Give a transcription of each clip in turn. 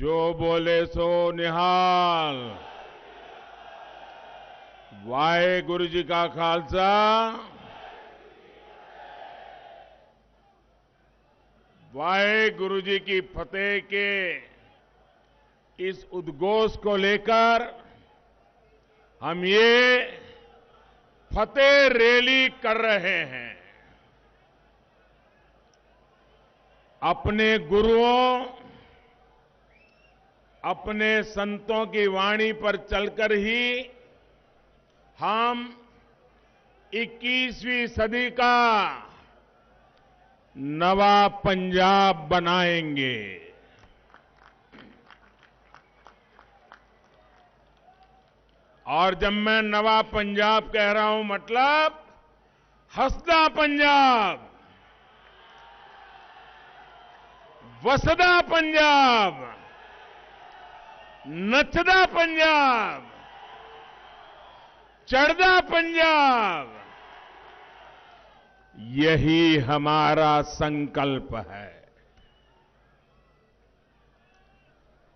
जो बोले सो निहाल। वाहेगुरु जी का खालसा, वाहेगुरु जी की फतेह के इस उद्घोष को लेकर हम ये फतेह रैली कर रहे हैं। अपने गुरुओं, अपने संतों की वाणी पर चलकर ही हम 21वीं सदी का नवा पंजाब बनाएंगे। और जब मैं नवा पंजाब कह रहा हूं, मतलब हंसदा पंजाब, वसदा पंजाब, नचदा पंजाब, चढ़दा पंजाब, यही हमारा संकल्प है।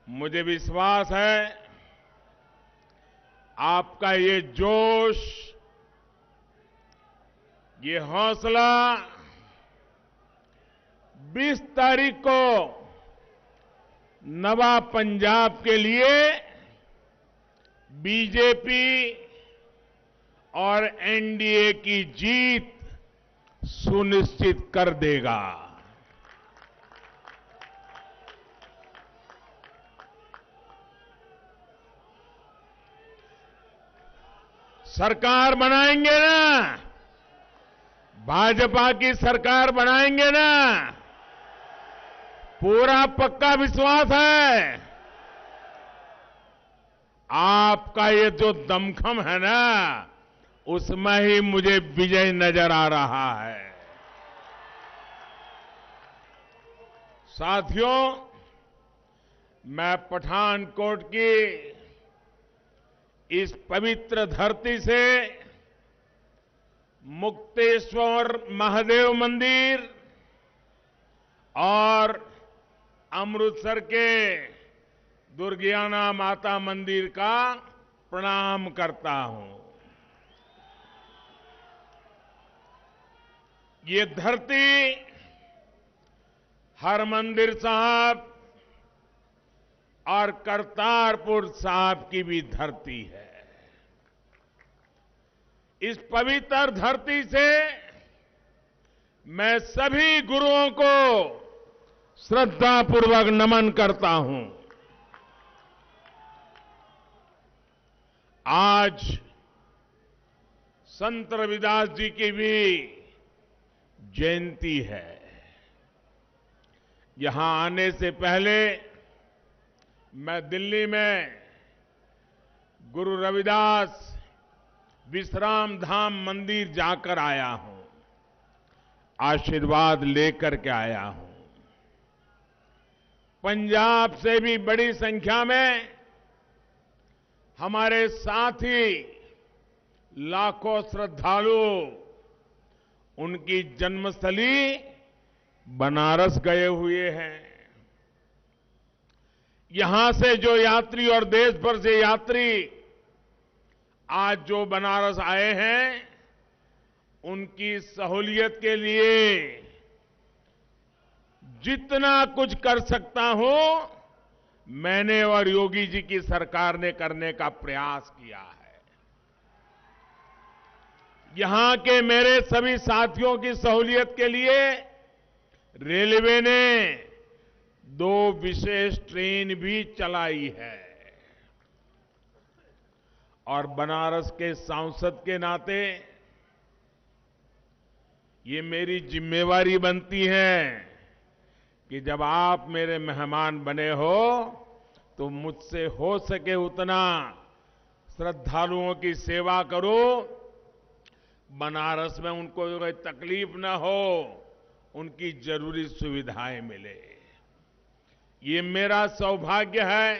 मुझे विश्वास है आपका ये जोश, ये हौसला 20 तारीख को नवा पंजाब के लिए बीजेपी और एनडीए की जीत सुनिश्चित कर देगा। सरकार बनाएंगे ना, भाजपा की सरकार बनाएंगे ना, पूरा पक्का विश्वास है। आपका ये जो दमखम है ना, उसमें ही मुझे विजय नजर आ रहा है। साथियों, मैं पठानकोट की इस पवित्र धरती से मुक्तेश्वर महादेव मंदिर और अमृतसर के दुर्गियाना माता मंदिर का प्रणाम करता हूं। ये धरती हरमंदिर साहब और करतारपुर साहब की भी धरती है। इस पवित्र धरती से मैं सभी गुरुओं को श्रद्धापूर्वक नमन करता हूं। आज संत रविदास जी की भी जयंती है। यहां आने से पहले मैं दिल्ली में गुरु रविदास विश्राम धाम मंदिर जाकर आया हूं, आशीर्वाद लेकर के आया हूं। पंजाब से भी बड़ी संख्या में हमारे साथी लाखों श्रद्धालु उनकी जन्मस्थली बनारस गए हुए हैं। यहां से जो यात्री और देश भर से यात्री आज जो बनारस आए हैं, उनकी सहूलियत के लिए जितना कुछ कर सकता हूं, मैंने और योगी जी की सरकार ने करने का प्रयास किया है। यहां के मेरे सभी साथियों की सहूलियत के लिए रेलवे ने 2 विशेष ट्रेन भी चलाई है। और बनारस के सांसद के नाते ये मेरी जिम्मेवारी बनती है कि जब आप मेरे मेहमान बने हो तो मुझसे हो सके उतना श्रद्धालुओं की सेवा करो, बनारस में उनको कोई तकलीफ न हो, उनकी जरूरी सुविधाएं मिले। ये मेरा सौभाग्य है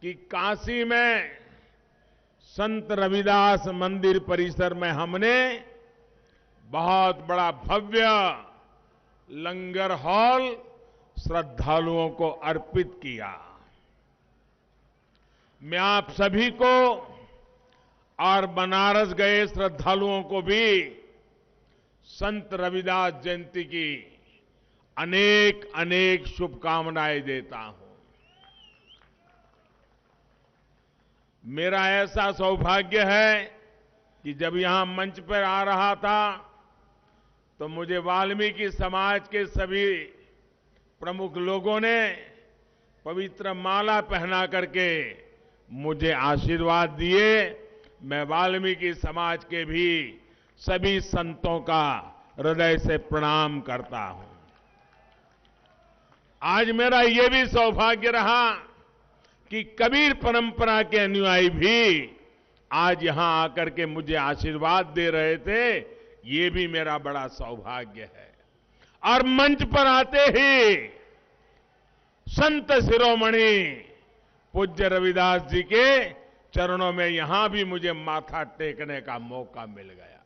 कि काशी में संत रविदास मंदिर परिसर में हमने बहुत बड़ा भव्य लंगर हॉल श्रद्धालुओं को अर्पित किया। मैं आप सभी को और बनारस गए श्रद्धालुओं को भी संत रविदास जयंती की अनेक अनेक शुभकामनाएं देता हूं। मेरा ऐसा सौभाग्य है कि जब यहां मंच पर आ रहा था तो मुझे वाल्मीकि समाज के सभी प्रमुख लोगों ने पवित्र माला पहना करके मुझे आशीर्वाद दिए। मैं वाल्मीकि समाज के भी सभी संतों का हृदय से प्रणाम करता हूं। आज मेरा यह भी सौभाग्य रहा कि कबीर परंपरा के अनुयायी भी आज यहां आकर के मुझे आशीर्वाद दे रहे थे। ये भी मेरा बड़ा सौभाग्य है। और मंच पर आते ही संत शिरोमणि पूज्य रविदास जी के चरणों में यहां भी मुझे माथा टेकने का मौका मिल गया।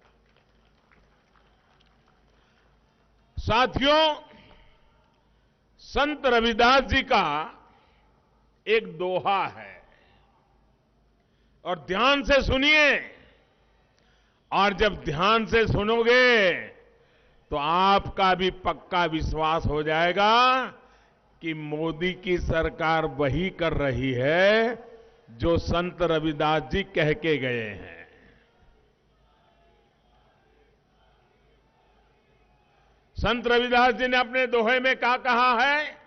साथियों, संत रविदास जी का एक दोहा है और ध्यान से सुनिए। और जब ध्यान से सुनोगे तो आपका भी पक्का विश्वास हो जाएगा कि मोदी की सरकार वही कर रही है जो संत रविदास जी कह के गए हैं। संत रविदास जी ने अपने दोहे में क्या कहा है?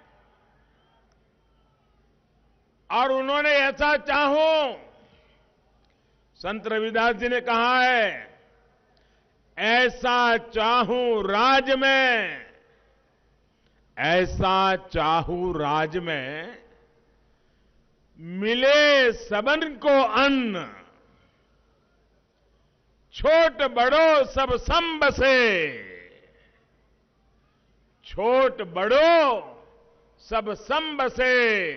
और उन्होंने ऐसा चाहूं, संत रविदास जी ने कहा है, ऐसा चाहूं राज में, ऐसा चाहूं राज में, मिले सबन को अन्न, छोट बड़ो सब सम बसे, छोट बड़ो सब सम बसे,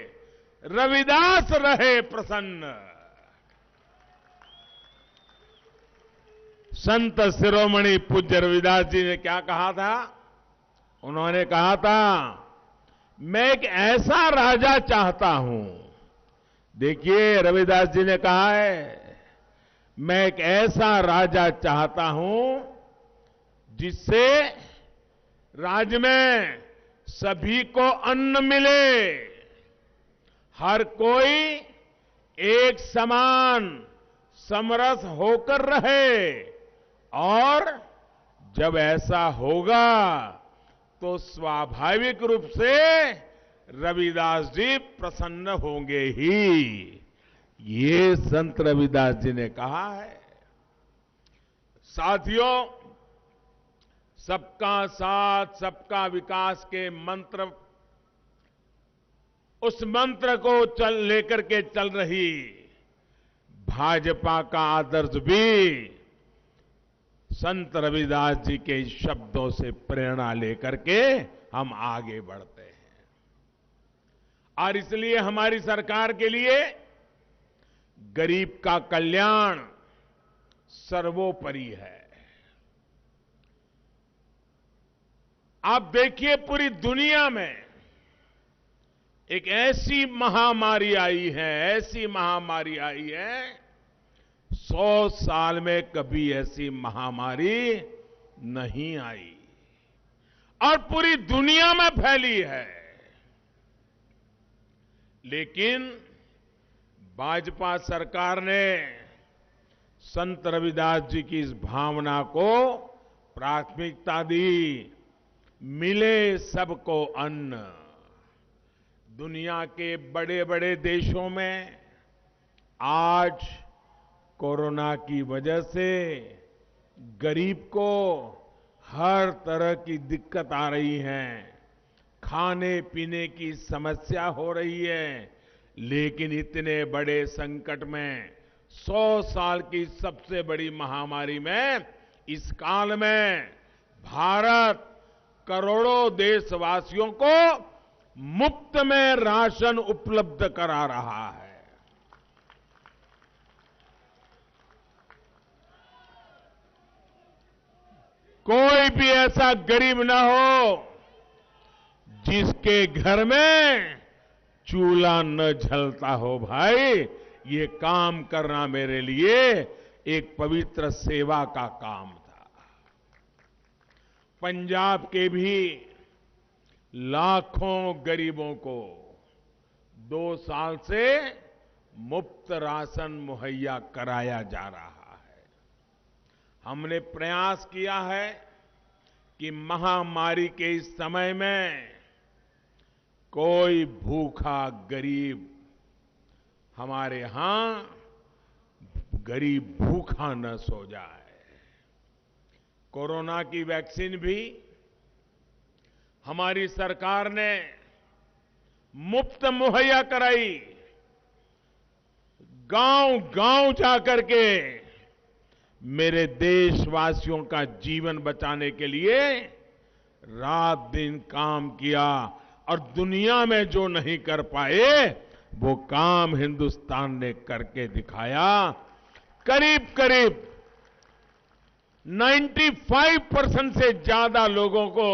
रविदास रहे प्रसन्न। संत शिरोमणि पूज्य रविदास जी ने क्या कहा था? उन्होंने कहा था, मैं एक ऐसा राजा चाहता हूं। देखिए, रविदास जी ने कहा है, मैं एक ऐसा राजा चाहता हूं जिससे राज्य में सभी को अन्न मिले, हर कोई एक समान समरस होकर रहे, और जब ऐसा होगा तो स्वाभाविक रूप से रविदास जी प्रसन्न होंगे ही। ये संत रविदास जी ने कहा है। साथियों, सबका साथ सबका विकास के मंत्र, उस मंत्र को लेकर के चल रही भाजपा का आदर्श भी संत रविदास जी के शब्दों से प्रेरणा लेकर के हम आगे बढ़ते हैं। और इसलिए हमारी सरकार के लिए गरीब का कल्याण सर्वोपरि है। आप देखिए, पूरी दुनिया में एक ऐसी महामारी आई है, ऐसी महामारी आई है, 100 साल में कभी ऐसी महामारी नहीं आई और पूरी दुनिया में फैली है। लेकिन भाजपा सरकार ने संत रविदास जी की इस भावना को प्राथमिकता दी। मिले सबको अन्न। दुनिया के बड़े बड़े देशों में आज कोरोना की वजह से गरीब को हर तरह की दिक्कत आ रही है, खाने पीने की समस्या हो रही है। लेकिन इतने बड़े संकट में, 100 साल की सबसे बड़ी महामारी में, इस काल में भारत करोड़ों देशवासियों को मुफ्त में राशन उपलब्ध करा रहा है। कोई भी ऐसा गरीब ना हो जिसके घर में चूल्हा न जलता हो भाई, ये काम करना मेरे लिए एक पवित्र सेवा का काम था। पंजाब के भी लाखों गरीबों को 2 साल से मुफ्त राशन मुहैया कराया जा रहा है। हमने प्रयास किया है कि महामारी के इस समय में कोई भूखा गरीब हमारे यहां गरीब भूखा न सो जाए। कोरोना की वैक्सीन भी हमारी सरकार ने मुफ्त मुहैया कराई। गांव-गांव जाकर के मेरे देशवासियों का जीवन बचाने के लिए रात दिन काम किया और दुनिया में जो नहीं कर पाए वो काम हिंदुस्तान ने करके दिखाया। करीब करीब 95% से ज्यादा लोगों को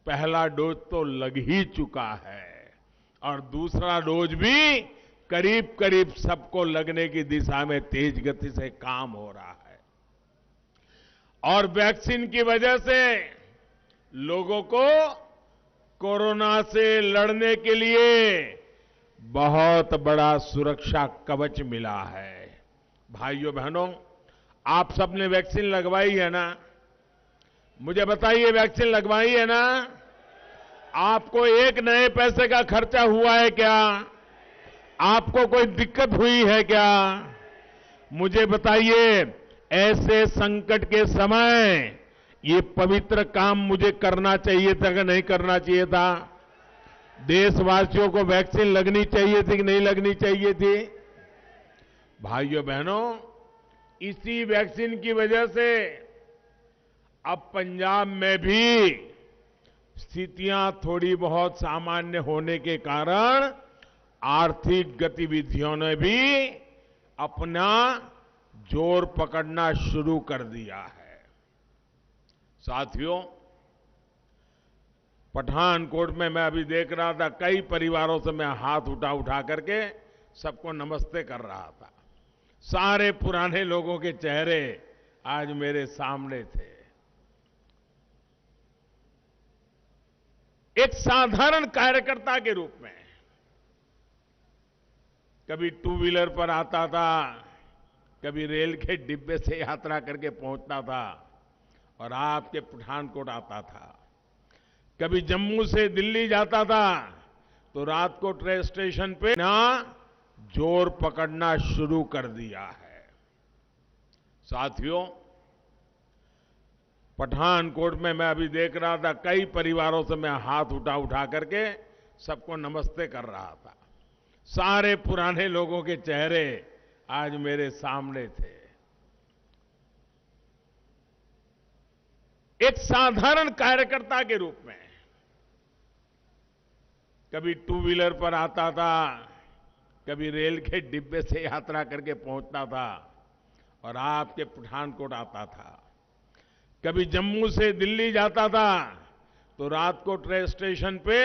पहला डोज तो लग ही चुका है और दूसरा डोज भी करीब करीब सबको लगने की दिशा में तेज गति से काम हो रहा है। और वैक्सीन की वजह से लोगों को कोरोना से लड़ने के लिए बहुत बड़ा सुरक्षा कवच मिला है। भाइयों बहनों, आप सबने वैक्सीन लगवाई है ना? मुझे बताइए, वैक्सीन लगवाई है ना? आपको एक नए पैसे का खर्चा हुआ है क्या? आपको कोई दिक्कत हुई है क्या? मुझे बताइए, ऐसे संकट के समय ये पवित्र काम मुझे करना चाहिए था कि नहीं करना चाहिए था? देशवासियों को वैक्सीन लगनी चाहिए थी कि नहीं लगनी चाहिए थी? भाइयों बहनों, इसी वैक्सीन की वजह से अब पंजाब में भी स्थितियां थोड़ी बहुत सामान्य होने के कारण आर्थिक गतिविधियों ने भी अपना जोर पकड़ना शुरू कर दिया है। साथियों, पठानकोट में मैं अभी देख रहा था, कई परिवारों से मैं हाथ उठा करके सबको नमस्ते कर रहा था। सारे पुराने लोगों के चेहरे आज मेरे सामने थे। एक साधारण कार्यकर्ता के रूप में कभी 2 व्हीलर पर आता था, कभी रेल के डिब्बे से यात्रा करके पहुंचता था और आपके पठानकोट आता था। कभी जम्मू से दिल्ली जाता था तो रात को ट्रेन स्टेशन पे ना जोर पकड़ना शुरू कर दिया है। साथियों, पठानकोट में मैं अभी देख रहा था, कई परिवारों से मैं हाथ उठा करके सबको नमस्ते कर रहा था। सारे पुराने लोगों के चेहरे आज मेरे सामने थे। एक साधारण कार्यकर्ता के रूप में कभी 2 व्हीलर पर आता था, कभी रेल के डिब्बे से यात्रा करके पहुंचता था और आपके पठानकोट आता था। कभी जम्मू से दिल्ली जाता था तो रात को ट्रेन स्टेशन पे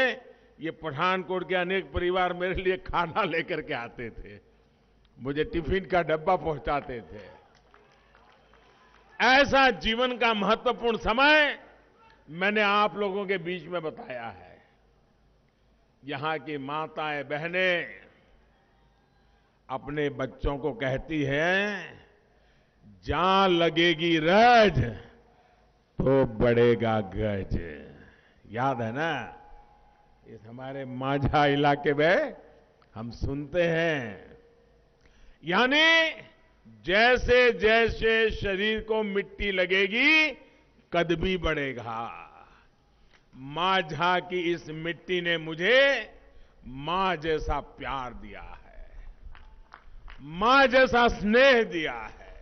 ये पठानकोट के अनेक परिवार मेरे लिए खाना लेकर के आते थे, मुझे टिफिन का डब्बा पहुंचाते थे। ऐसा जीवन का महत्वपूर्ण समय मैंने आप लोगों के बीच में बताया है। यहां की माताएं बहनें अपने बच्चों को कहती हैं, जहां लगेगी रज तो बढ़ेगा गज। याद है ना? इस हमारे माझा इलाके में हम सुनते हैं। यानी जैसे जैसे शरीर को मिट्टी लगेगी कद भी बढ़ेगा। माझा की इस मिट्टी ने मुझे मां जैसा प्यार दिया है, मां जैसा स्नेह दिया है।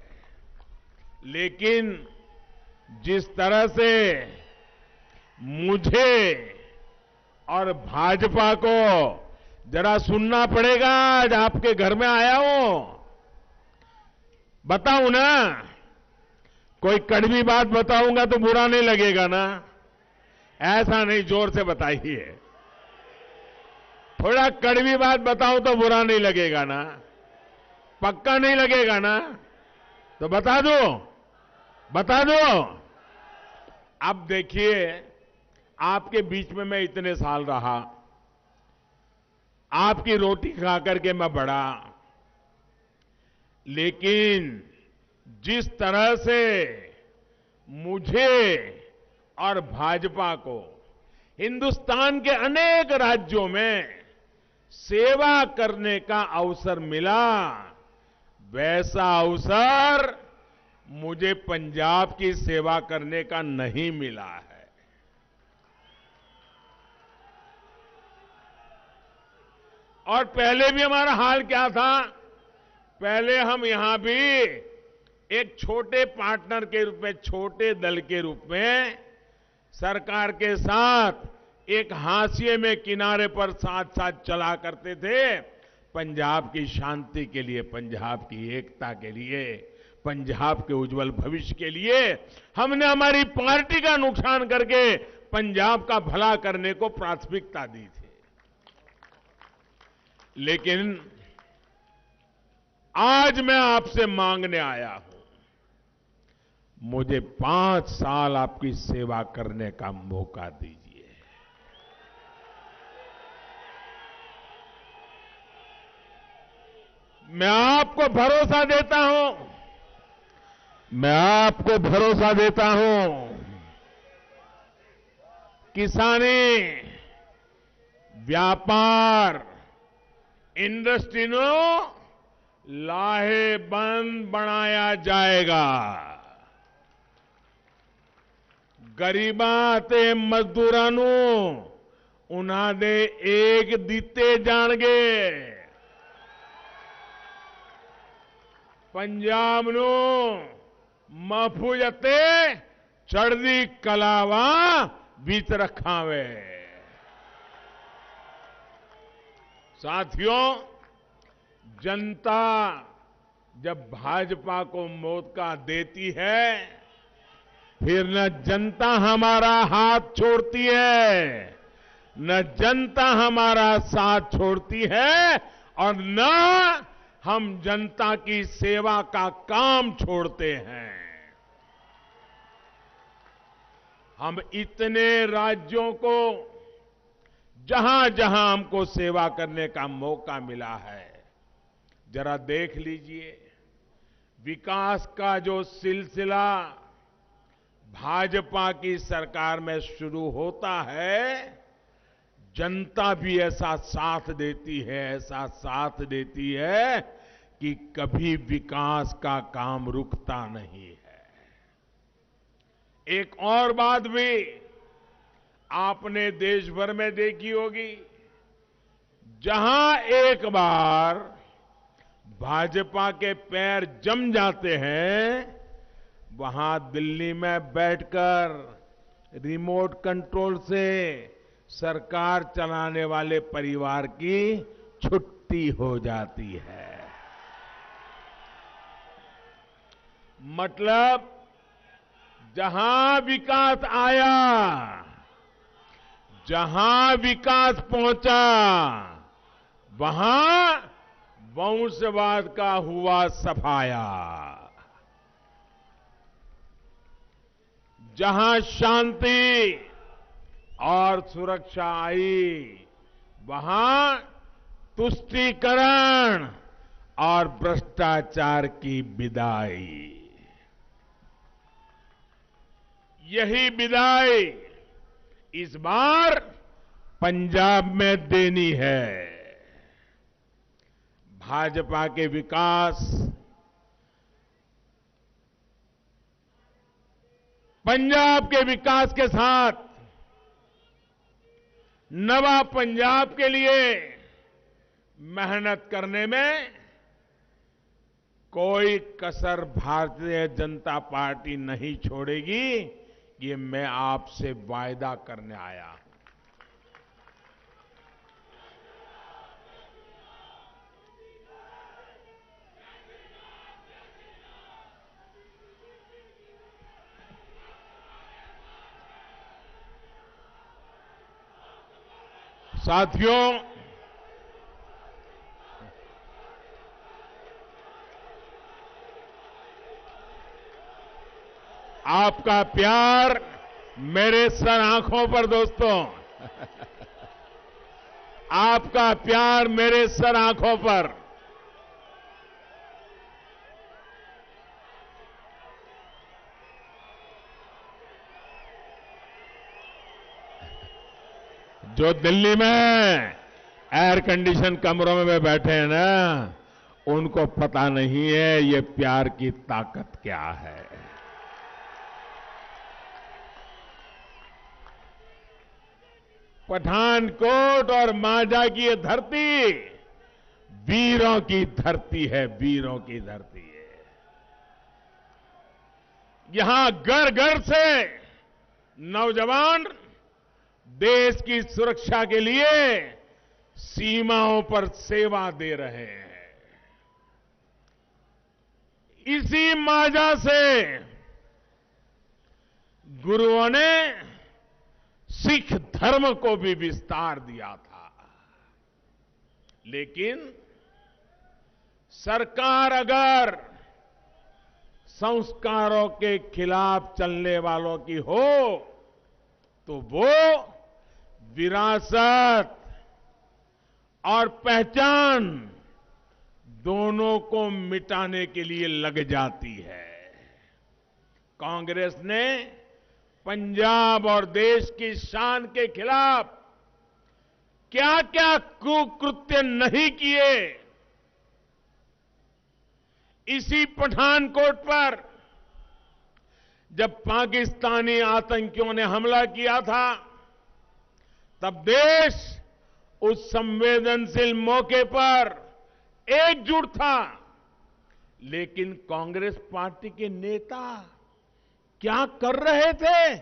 लेकिन जिस तरह से मुझे और भाजपा को जरा सुनना पड़ेगा, आज आपके घर में आया हूं, बताऊं ना? कोई कड़वी बात बताऊंगा तो बुरा नहीं लगेगा ना? ऐसा नहीं, जोर से बताइए। थोड़ा कड़वी बात बताऊं तो बुरा नहीं लगेगा ना? पक्का नहीं लगेगा ना? तो बता दो, बता दो। अब देखिए, आपके बीच में मैं इतने साल रहा, आपकी रोटी खा करके मैं बढ़ा, लेकिन जिस तरह से मुझे और भाजपा को हिंदुस्तान के अनेक राज्यों में सेवा करने का अवसर मिला, वैसा अवसर मुझे पंजाब की सेवा करने का नहीं मिला है। और पहले भी हमारा हाल क्या था? पहले हम यहां भी एक छोटे पार्टनर के रूप में, छोटे दल के रूप में सरकार के साथ एक हाशिए में, किनारे पर साथ साथ चला करते थे। पंजाब की शांति के लिए, पंजाब की एकता के लिए, पंजाब के उज्जवल भविष्य के लिए हमने हमारी पार्टी का नुकसान करके पंजाब का भला करने को प्राथमिकता दी थी। लेकिन आज मैं आपसे मांगने आया हूं, मुझे 5 साल आपकी सेवा करने का मौका दीजिए। मैं आपको भरोसा देता हूं, मैं आपको भरोसा देता हूं, किसानी, व्यापार, इंडस्ट्री नो लाहेबंद बनाया जाएगा। गरीबां ते मजदूरां नू उन्हां दे एक दिते जाणगे। पंजाब नू महफूज ते चढ़दी कलावा बीच रखावे। साथियों, जनता जब भाजपा को मौका देती है, फिर न जनता हमारा हाथ छोड़ती है, न जनता हमारा साथ छोड़ती है, और न हम जनता की सेवा का काम छोड़ते हैं। हम इतने राज्यों को, जहां जहां हमको सेवा करने का मौका मिला है, जरा देख लीजिए, विकास का जो सिलसिला भाजपा की सरकार में शुरू होता है, जनता भी ऐसा साथ देती है, ऐसा साथ देती है कि कभी विकास का काम रुकता नहीं है। एक और बात भी आपने देश भर में देखी होगी, जहां एक बार भाजपा के पैर जम जाते हैं, वहां दिल्ली में बैठकर रिमोट कंट्रोल से सरकार चलाने वाले परिवार की छुट्टी हो जाती है। मतलब जहां विकास आया, जहां विकास पहुंचा, वहां वंशवाद का हुआ सफाया। जहां शांति और सुरक्षा आई, वहां तुष्टीकरण और भ्रष्टाचार की विदाई। यही विदाई इस बार पंजाब में देनी है। भाजपा के विकास, पंजाब के विकास के साथ नवा पंजाब के लिए मेहनत करने में कोई कसर भारतीय जनता पार्टी नहीं छोड़ेगी, ये मैं आपसे वायदा करने आया हूं। साथियों, आपका प्यार मेरे सर आंखों पर दोस्तों, आपका प्यार मेरे सर आंखों पर। जो दिल्ली में एयर कंडीशन कमरों में बैठे हैं ना, उनको पता नहीं है ये प्यार की ताकत क्या है। पठानकोट और मांझा की ये धरती वीरों की धरती है, वीरों की धरती है। यहां घर घर से नौजवान देश की सुरक्षा के लिए सीमाओं पर सेवा दे रहे हैं। इसी मांझा से गुरुओं ने सिख धर्म को भी विस्तार दिया था। लेकिन सरकार अगर संस्कारों के खिलाफ चलने वालों की हो तो वो विरासत और पहचान दोनों को मिटाने के लिए लग जाती है। कांग्रेस ने पंजाब और देश की शान के खिलाफ क्या क्या कुकृत्य नहीं किए। इसी पठानकोट पर जब पाकिस्तानी आतंकियों ने हमला किया था, तब देश उस संवेदनशील मौके पर एकजुट था। लेकिन कांग्रेस पार्टी के नेता क्या कर रहे थे,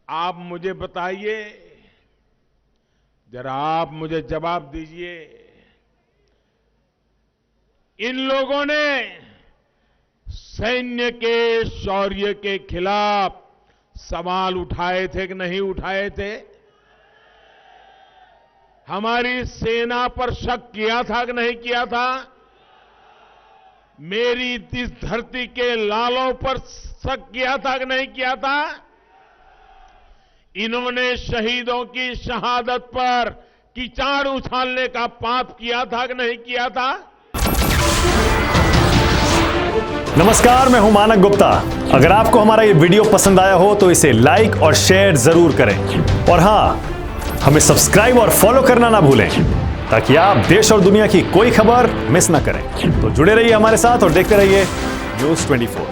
आप मुझे बताइए, जरा आप मुझे जवाब दीजिए। इन लोगों ने सैन्य के शौर्य के खिलाफ सवाल उठाए थे कि नहीं उठाए थे? हमारी सेना पर शक किया था कि नहीं किया था? मेरी इस धरती के लालों पर शक किया था कि नहीं किया था? इन्होंने शहीदों की शहादत पर कीचड़ उछालने का पाप किया था कि नहीं किया था? नमस्कार, मैं हूं मानक गुप्ता। अगर आपको हमारा ये वीडियो पसंद आया हो तो इसे लाइक और शेयर जरूर करें, और हां, हमें सब्सक्राइब और फॉलो करना ना भूलें ताकि आप देश और दुनिया की कोई खबर मिस ना करें। तो जुड़े रहिए हमारे साथ और देखते रहिए न्यूज़ 24।